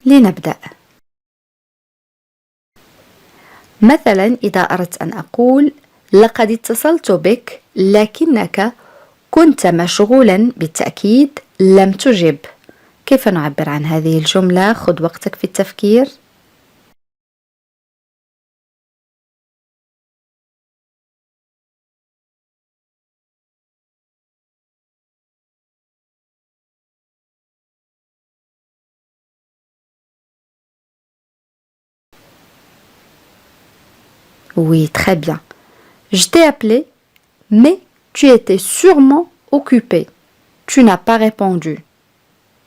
لنبدأ. مثلا إذا أردت أن أقول لقد اتصلت بك لكنك كنت مشغولا بالتأكيد لم تجب. كيف نعبر عن هذه الجملة؟ خذ وقتك في التفكير. Oui, très bien. Je t'ai appelé, mais tu étais sûrement occupé. Tu n'as pas répondu.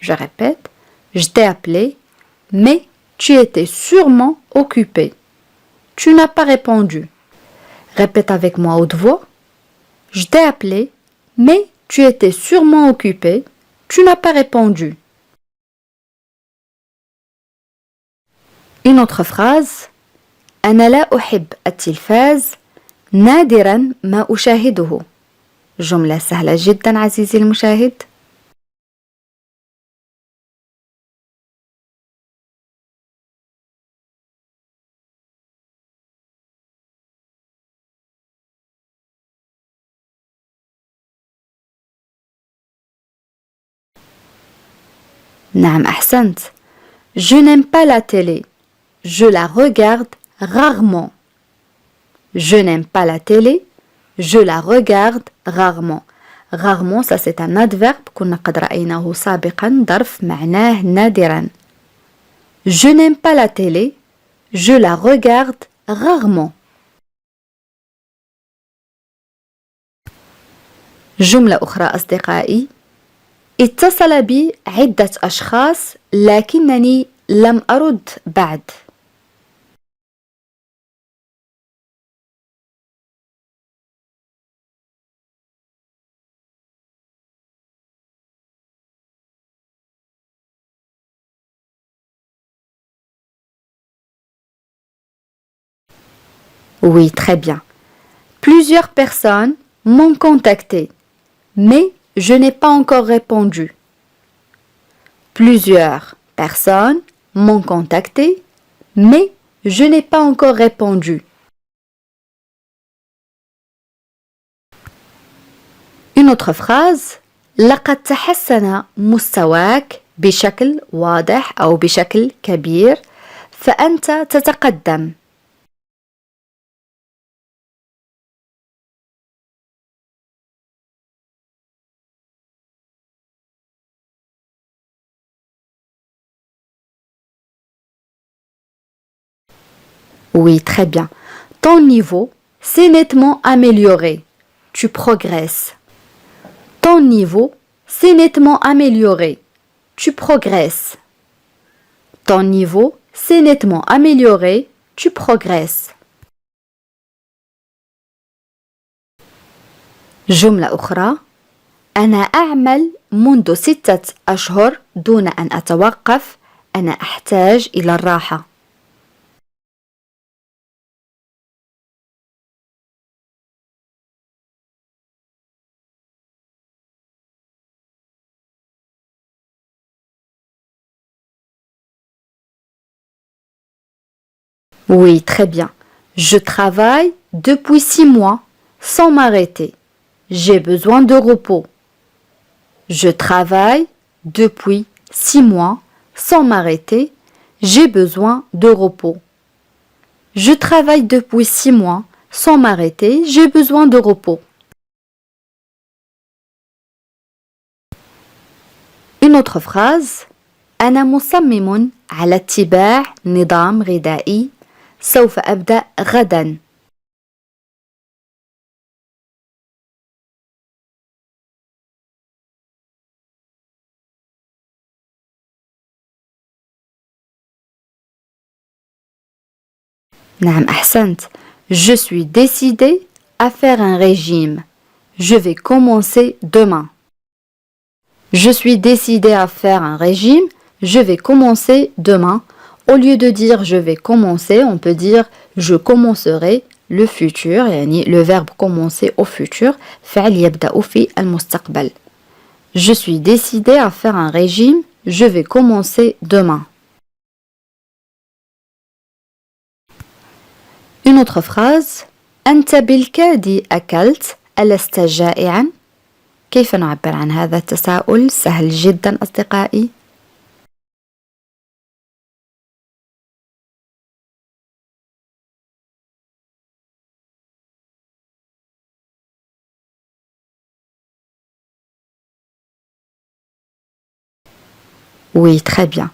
Je répète, je t'ai appelé, mais tu étais sûrement occupé. Tu n'as pas répondu. Répète avec moi à haute voix. Je t'ai appelé, mais tu étais sûrement occupé. Tu n'as pas répondu. Une autre phrase. أنا لا أحب التلفاز نادرا ما أشاهده. جملة سهلة جدا عزيزي المشاهد. نعم أحسنت. Je n'aime pas la télé. Je la regarde rarement. Je n'aime pas la télé. Je la regarde rarement. Rarement, ça c'est un adverbe كنا قد رأيناه سابقا ظرف معناه نادرا. Je n'aime pas la télé. Je la regarde rarement. جملة أخرى أصدقائي. اتصل بي عدة أشخاص لكنني لم أرد بعد. Oui, très bien. Plusieurs personnes m'ont contacté, mais je n'ai pas encore répondu. Plusieurs personnes m'ont contacté, mais je n'ai pas encore répondu. Une autre phrase. لقد تحسن مستواك بشكل واضح أو بشكل كبير فأنت تتقدم. Oui, très bien. Ton niveau s'est nettement amélioré. Tu progresses. Ton niveau s'est nettement amélioré. Tu progresses. Ton niveau s'est nettement amélioré. Tu progresses. جملة أخرى. أنا أعمل منذ 6 أشهر دون أن أتوقف. أنا أحتاج إلى الراحة. Oui, très bien. Je travaille depuis 6 mois sans m'arrêter. J'ai besoin de repos. Je travaille depuis 6 mois sans m'arrêter. J'ai besoin de repos. Je travaille depuis 6 mois sans m'arrêter. J'ai besoin de repos. Une autre phrase. أنا مصمم على اتباع نظام غذائي. سوف أبدأ غدا. نعم أحسنت. Je suis décidé à faire un régime. Je vais commencer demain. Je suis décidé à faire un régime. Je vais commencer demain. Au lieu de dire je vais commencer, on peut dire je commencerai le futur, يعني le verbe commencer au futur, فعل يبدأ في المستقبل. Je suis décidé à faire un régime. Je vais commencer demain. Une autre phrase. أنت بالكاد أكلت ألست جائعا؟ كيف نعبر عن هذا التساؤل؟ سهل جدا أصدقائي. Oui, très bien.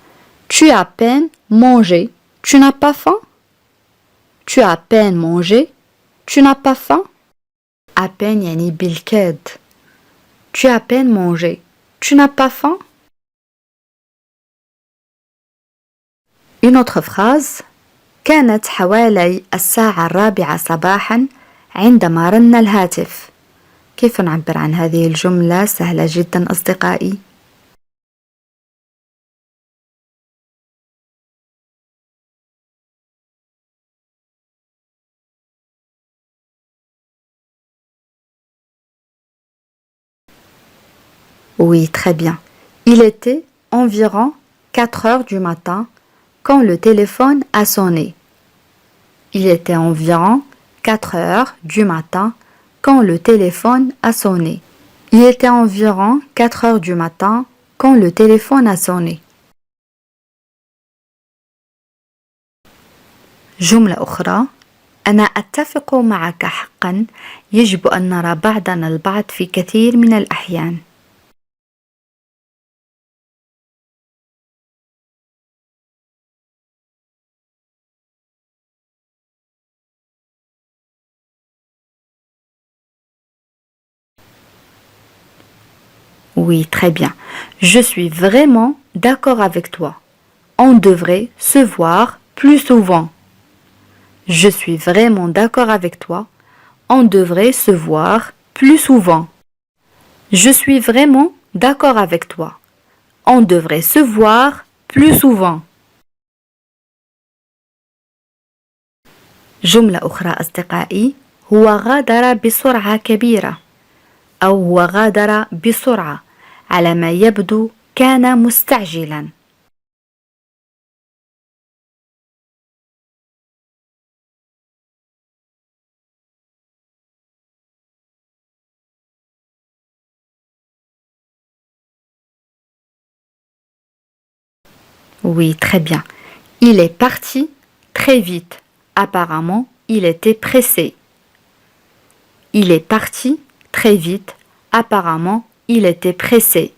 Tu as à peine mangé. Tu n'as pas faim? Tu as à peine mangé. Tu n'as pas faim? À peine يعني بالكاد. Tu as à peine mangé. Tu n'as pas faim? Une autre phrase. كانت حوالي الساعة 4 صباحا عندما رن الهاتف. كيف نعبر عن هذه الجملة؟ سهلة جدا أصدقائي. Oui, très bien. Il était environ 4 heures du matin quand le téléphone a sonné. Il était environ 4 heures du matin quand le téléphone a sonné. Il était environ 4 heures du matin quand le téléphone a sonné. جملة أخرى. أنا أتفق معك حقا. يجب أن نرى بعضنا البعض في كثير من الأحيان. Oui, très bien. Je suis vraiment d'accord avec toi. On devrait se voir plus souvent. Je suis vraiment d'accord avec toi. On devrait se voir plus souvent. Je suis vraiment d'accord avec toi. On devrait se voir plus souvent. جملة أخرى أصدقائي. هو غادر بسرعة كبيرة أو هو غادر بسرعة. على ما يبدو كان مستعجلا. Oui, très bien. Il est parti très vite. Apparemment, il était pressé. Il est parti très vite. Apparemment, il était pressé.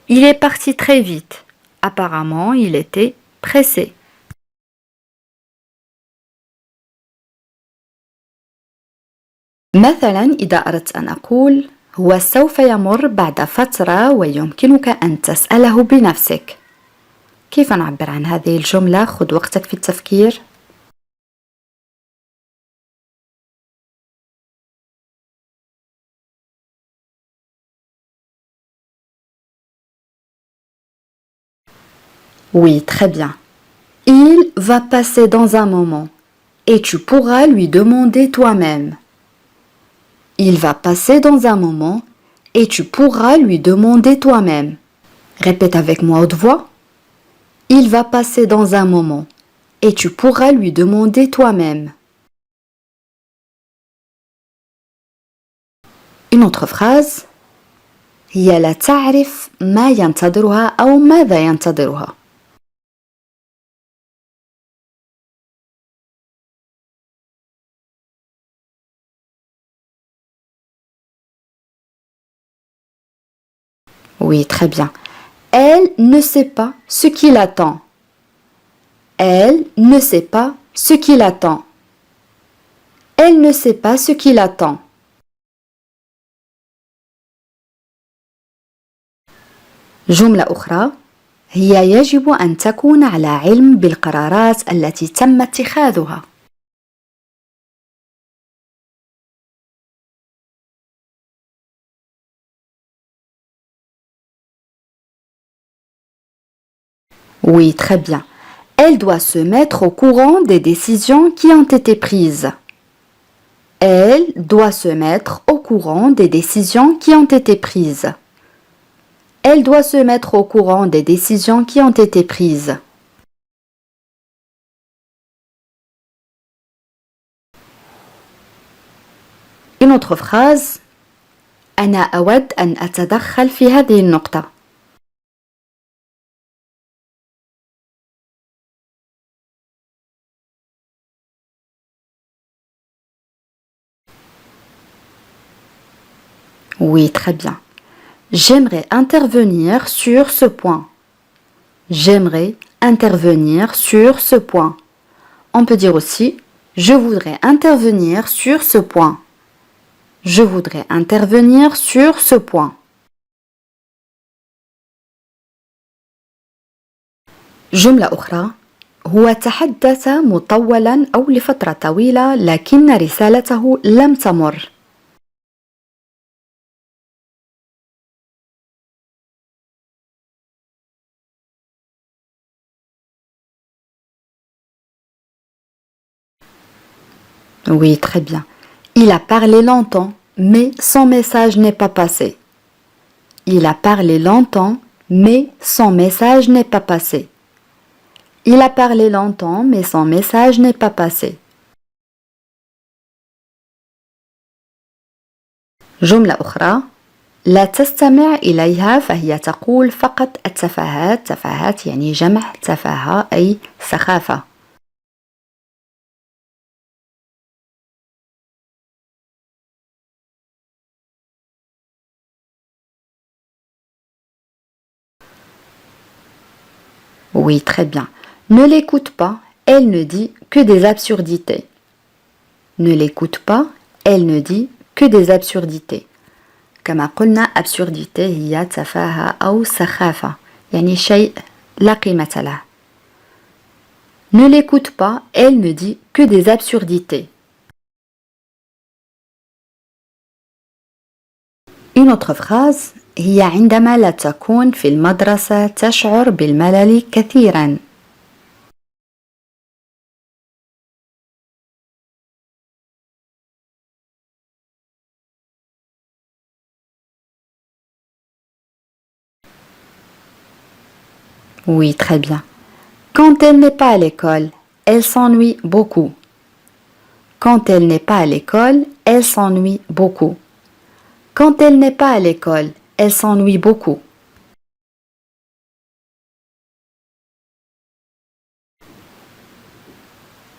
Il est parti très vite. Apparemment, il était pressé. مثلا إذا أردت أن أقول هو سوف يمر بعد فترة ويمكنك أن تسأله بنفسك. كيف نعبر عن هذه الجملة؟ خذ وقتك في التفكير. Oui, très bien. Il va passer dans un moment et tu pourras lui demander toi-même. Il va passer dans un moment et tu pourras lui demander toi-même. Répète avec moi haute voix. Il va passer dans un moment et tu pourras lui demander toi-même. Une autre phrase. هي لا تعرف ما ينتظرها أو ماذا ينتظرها. Oui, très bien. Elle ne sait pas ce qu'il attend. Elle ne sait pas ce qu'il attend. Elle ne sait pas ce qu'il attend. جملة أخرى. هي يجب أن تكون على علم بالقرارات التي تم اتخاذها. Oui, très bien. Elle doit se mettre au courant des décisions qui ont été prises. Elle doit se mettre au courant des décisions qui ont été prises. Elle doit se mettre au courant des décisions qui ont été prises. Une autre phrase. أنا أود أن أتدخل في هذه النقطة. Oui, très bien. J'aimerais intervenir sur ce point. J'aimerais intervenir sur ce point. On peut dire aussi je voudrais intervenir sur ce point. Je voudrais intervenir sur ce point. جملة أخرى. هو تحدث مطولا أو لفترة طويلة لكن رسالته لم تمر. Oui, très bien. Il a parlé longtemps, mais son message n'est pas passé. Il a parlé longtemps, mais son message n'est pas passé. Il a parlé longtemps, mais son message n'est pas passé. جملة أخرى. لا تستمع إليها فهي تقول فقط التفاهات. تفاهات يعني جمع تفاهة أي سخافة. Oui, très bien. Ne l'écoute pas, elle ne dit que des absurdités. Ne l'écoute pas, elle ne dit que des absurdités. كما قلنا absurdité هي تفاهة أو سخافة يعني شيء لا قيمة له. Ne l'écoute pas, elle ne dit que des absurdités. Une autre phrase. هي عندما لا تكون في المدرسة تشعر بالملل كثيرا. Oui, très bien. Quand elle n'est pas à l'école, elle s'ennuie beaucoup. Quand elle n'est pas à l'école, elle s'ennuie beaucoup. Quand elle n'est pas à l'école, elle s'ennuie beaucoup.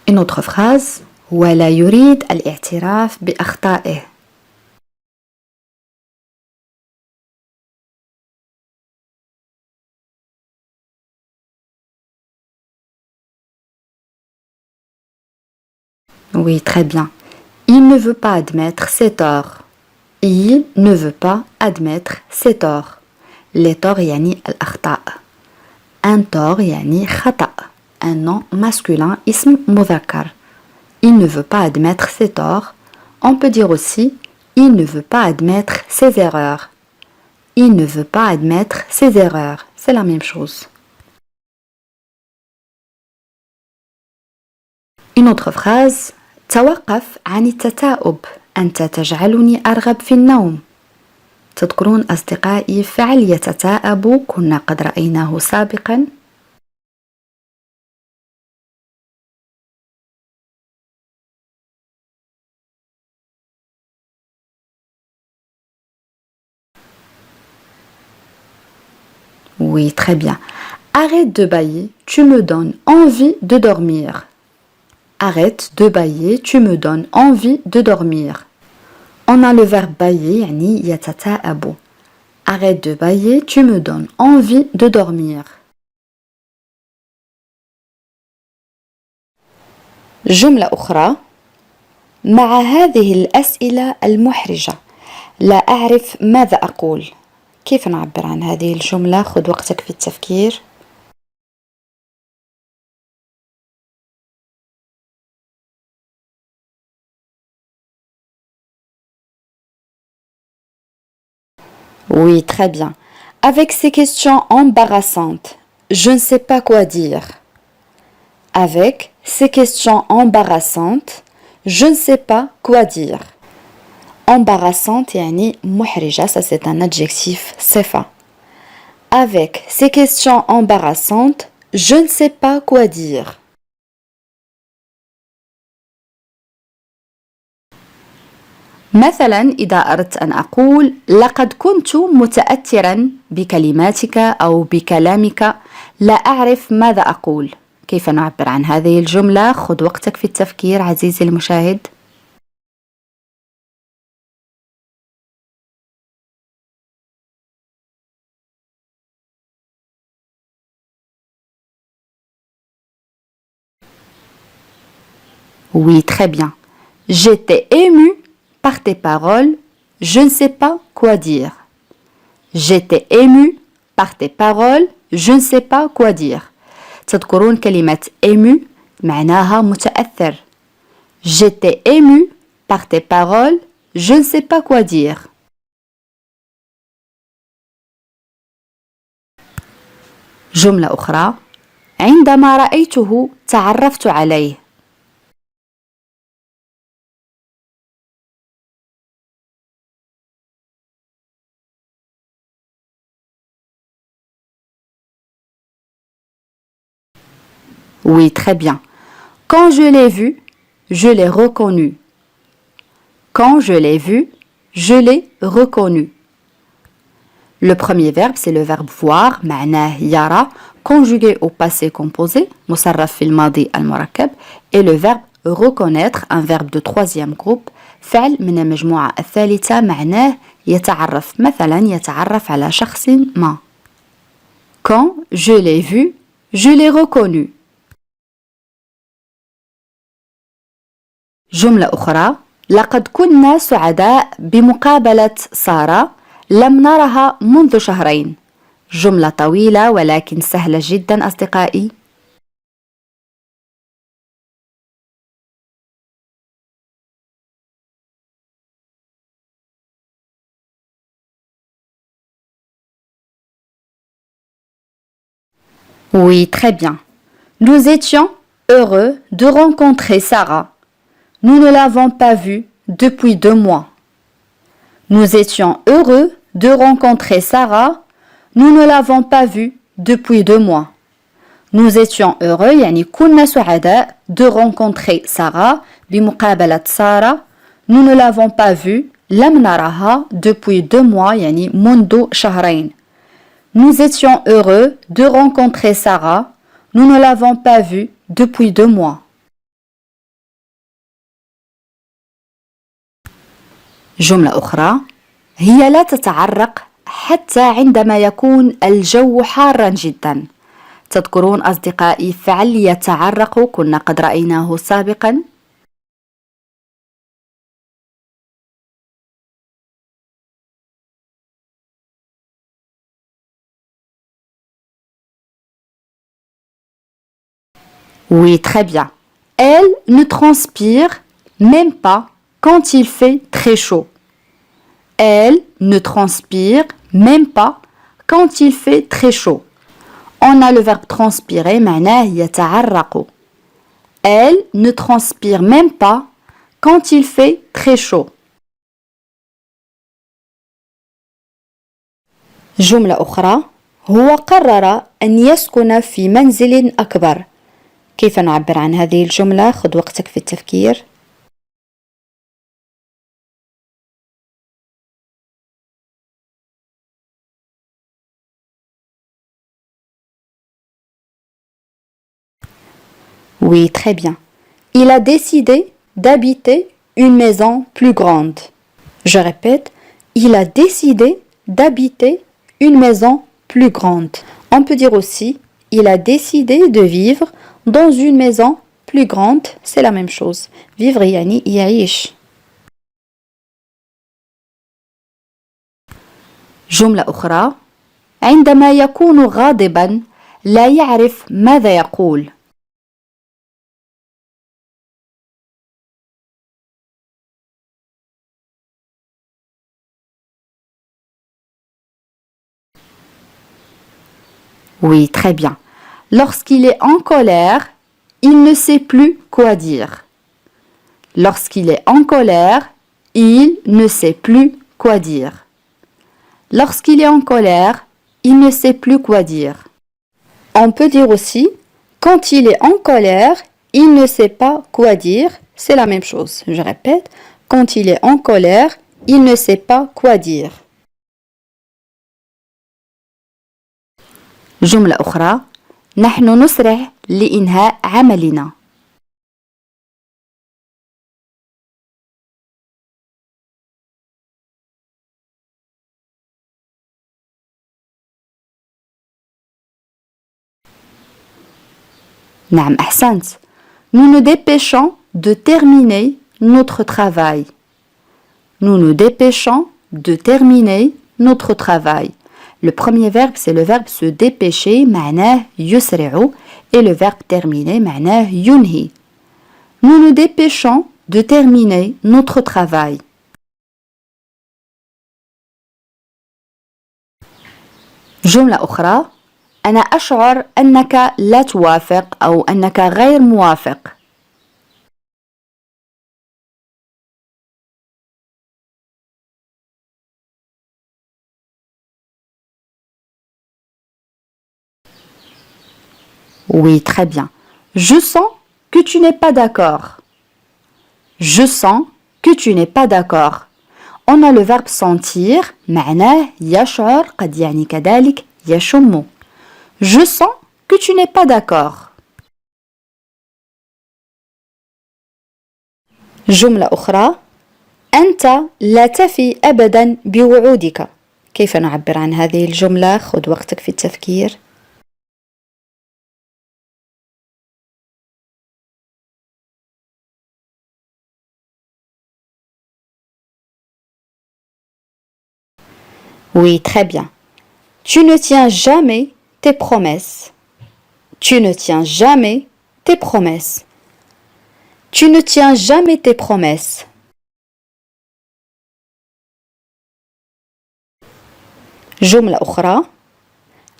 Une autre phrase. ولا يريد الاعتراف بأخطائه. Oui, très bien. Il ne veut pas admettre ses torts. Il ne veut pas admettre ses torts. Les torts يعني الأخطاء. Un tort يعني خطأ. Un nom masculin اسم مذكر. Il ne veut pas admettre ses torts. On peut dire aussi il ne veut pas admettre ses erreurs. Il ne veut pas admettre ses erreurs. C'est la même chose. Une autre phrase. توقف عن التثاؤب. أنت تجعلني أرغب في النوم. تذكرون أصدقائي فعل يتثاءب كنا قد رأيناه سابقا. Oui, très bien. Arrête de bâiller, tu me donnes envie de dormir. Arrête de bâiller, tu me donnes envie de dormir. On a le verbe bâiller, يعني يتثاءب. Arrête de bâiller, tu me donnes envie de dormir. جملة أخرى. مع هذه الأسئلة المحرجة لا أعرف ماذا أقول. كيف نعبر عن هذه الجملة؟ خذ وقتك في التفكير. Oui, très bien. Avec ces questions embarrassantes, je ne sais pas quoi dire. Avec ces questions embarrassantes, je ne sais pas quoi dire. Embarrassante يعني محرجة, ça c'est un adjectif صفة. Avec ces questions embarrassantes, je ne sais pas quoi dire. مثلا إذا أردت أن أقول لقد كنت متأثرا بكلماتك أو بكلامك لا أعرف ماذا أقول. كيف نعبر عن هذه الجملة؟ خذ وقتك في التفكير عزيزي المشاهد. Oui, très bien. J'étais ému par tes paroles. Je ne sais pas quoi dire. J'étais ému par tes paroles. Je ne sais pas quoi dire. تذكرون كلمة ému معناها متأثر. J'étais ému par tes paroles. Je ne sais pas quoi dire. جملة أخرى. عندما رأيته تعرفت عليه. Oui, très bien. Quand je l'ai vu, je l'ai reconnu. Quand je l'ai vu, je l'ai reconnu. Le premier verbe, c'est le verbe voir, معناه يرى, conjugué au passé composé, مصرف في الماضي المركب, et le verbe reconnaître, un verbe de troisième groupe, فعل من المجموعة الثالثة, معناه يتعرف, مثلا يتعرف على شخص ما. Quand je l'ai vu, je l'ai reconnu. جملة أخرى. لقد كنا سعداء بمقابلة سارة. لم نرها منذ شهرين. جملة طويلة ولكن سهلة جدا أصدقائي. Oui, très bien. Nous étions heureux de rencontrer Sarah. Nous ne l'avons pas vue depuis 2 mois. Nous étions heureux de rencontrer Sarah. Nous ne l'avons pas vue depuis 2 mois. Nous étions heureux يعني كنا سعداء de rencontrer Sarah بمقابلة سارة. Nous ne l'avons pas vue لم نرها depuis 2 mois يعني منذ شهرين. Nous étions heureux de rencontrer Sarah. Nous ne l'avons pas vue depuis 2 mois. جملة أخرى. هي لا تتعرق حتى عندما يكون الجو حارا جدا. تذكرون أصدقائي فعل يتعرق كنا قد رأيناه سابقا. Oui, très bien. Elle ne transpire même pas quand il fait très chaud. Elle ne transpire même pas quand il fait très chaud. On a le verbe transpirer, معناه يتعرق. Elle ne transpire même pas quand il fait très chaud. جملة أخرى. هو قرر أن يسكن في منزل أكبر. كيف نعبر عن هذه الجملة؟ خذ وقتك في التفكير. Oui, très bien. Il a décidé d'habiter une maison plus grande. Je répète, il a décidé d'habiter une maison plus grande. On peut dire aussi, il a décidé de vivre dans une maison plus grande. C'est la même chose. Vivre يعني يعيش. جملة أخرى. عندما يكون غاضبا لا يعرف ماذا يقول. Oui, très bien. Lorsqu'il est en colère, il ne sait plus quoi dire. Lorsqu'il est en colère, il ne sait plus quoi dire. Lorsqu'il est en colère, il ne sait plus quoi dire. On peut dire aussi, quand il est en colère, il ne sait pas quoi dire. C'est la même chose. Je répète, Quand il est en colère, il ne sait pas quoi dire. جملة أخرى نحن نسرع لإنهاء عملنا. نعم أحسنت. Nous nous dépêchons de terminer notre travail. Nous nous dépêchons de terminer notre travail. Le premier verbe, c'est le verbe se dépêcher, معناه يسرع, et le verbe terminer, معناه ينهي. Nous nous dépêchons de terminer notre travail. جملة أخرى أنا أشعر أنك لا توافق أو أنك غير موافق. Oui, très bien. Je sens que tu n'es pas d'accord. Je sens que tu n'es pas d'accord. On a le verbe sentir, معناه يشعر, قد يعني كذلك يشم. Je sens que tu n'es pas d'accord. جملة أخرى أنت لا تفي أبدا بوعودك. كيف نعبر عن هذه الجملة؟ خذ وقتك في التفكير. Oui, très bien. Tu ne tiens jamais tes promesses. Tu ne tiens jamais tes promesses. Tu ne tiens jamais tes promesses. جملة أخرى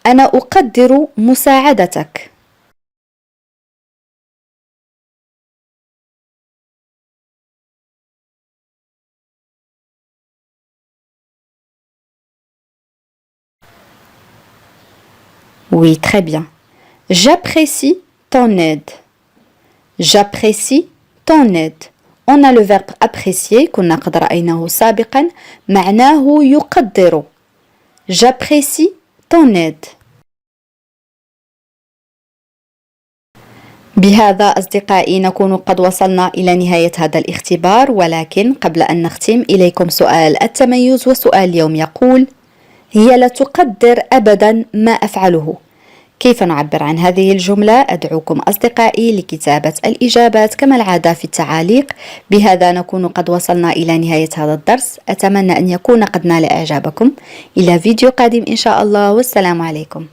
أنا أقدر مساعدتك. Oui, très bien. J'apprécie ton aide. J'apprécie ton aide. On a le verbe apprécier كنا قد رأيناه سابقا معناه يقدر. J'apprécie ton aide. بهذا أصدقائي نكون قد وصلنا إلى نهاية هذا الاختبار، ولكن قبل أن نختم إليكم سؤال التميز، وسؤال اليوم يقول: هي لا تقدر أبدا ما أفعله. كيف نعبر عن هذه الجملة؟ أدعوكم أصدقائي لكتابة الإجابات كما العادة في التعاليق. بهذا نكون قد وصلنا إلى نهاية هذا الدرس، أتمنى أن يكون قد نال إعجابكم. إلى فيديو قادم إن شاء الله، والسلام عليكم.